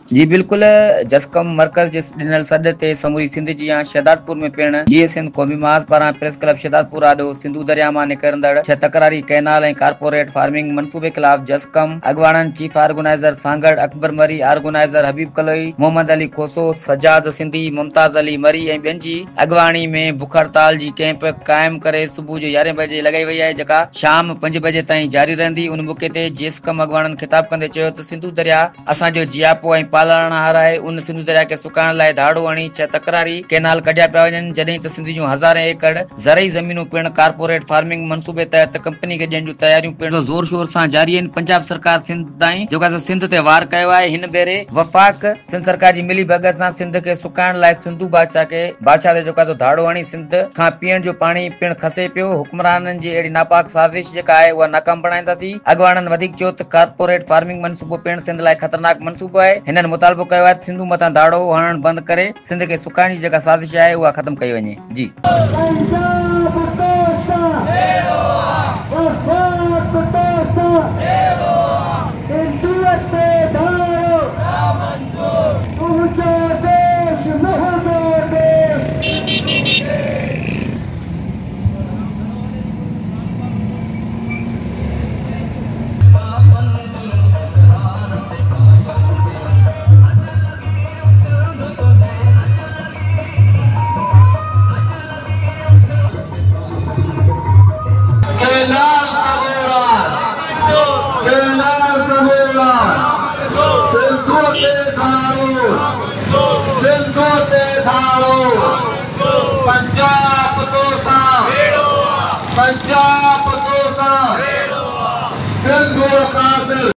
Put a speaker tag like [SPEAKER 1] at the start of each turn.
[SPEAKER 1] जी बिल्कुल। जसकम मरकज जे ॾिनल सॾ ते समूरी सिंध जी शहदादपुर में पिण जीए सिंध क़ौमी महाज़ पारां प्रेस क्लब शहदादपुर आॾो सिंधु दरिया मां निकिरंदड़ 6 तकरारी कैनाल ऐं कारपोरेट फार्मिंग मनसूबे ख़िलाफ़ जसकम अॻवाणनि चीफ ऑर्गेनाइज़र सांगड़ अकबर मरी, ऑर्गेनाइज़र हबीब कलोई, मोहम्मद अली खोसो, सजाद सिंधी, मुमताज अली मरी ऐं ॿियनि जी अॻवाणी में बुख हड़ताल जी कैंप क़ाइम करे सुबुह जो 11 बजे लॻाई वई आहे, जेका शाम 5 बजे ताईं जारी रहंदी। उन मौके ते जसकम अॻवाणनि ख़िताब कंदे चयो त सिंधु दरिया असांजो जियापो ऐं पालणहार आहे। उन सिंधु दरिया खे सुकाइण लाइ धाड़ो हणी 6 तकरारी कैनाल कढिया पिया वञनि, जॾहिं त सिंध जूं हज़ारे एकड़ ज़रई ज़मीनूं पिण कारपोरेट फार्मिंग मनसूबे तहत कंपनी खे ॾियण जूं तयारियूं पिण ज़ोर शोर सां जारी आहिनि। पंजाब सरकार सिंध ताईं जेका सिंध ते वार कयो आहे। हिन भेरे वफ़ाक सिंध सरकार जी मिली भगत सां सिंध खे सुकाइण लाइ सिंधु बादशाह ते जेका धाड़ो हणी सिंध खां पीअण जो पाणी पिण खसे पियो। हुक्मराननि जी अहिड़ी नापाक साज़िश जेका आहे उहा नाकाम बणाईंदासीं। अॻवाणनि वधीक चयो त कारपोरेट फार्मिंग मनसूबो पिण सिंध लाइ ख़तरनाक मनसूबो आहे। हिननि मुतालबो कयो आहे सिंधु मथां धाड़ो हणण बंदि करे सिंध खे सुकाइण जी जेका साज़िश आहे उहा ख़तम कई वञे। जी
[SPEAKER 2] पंजाब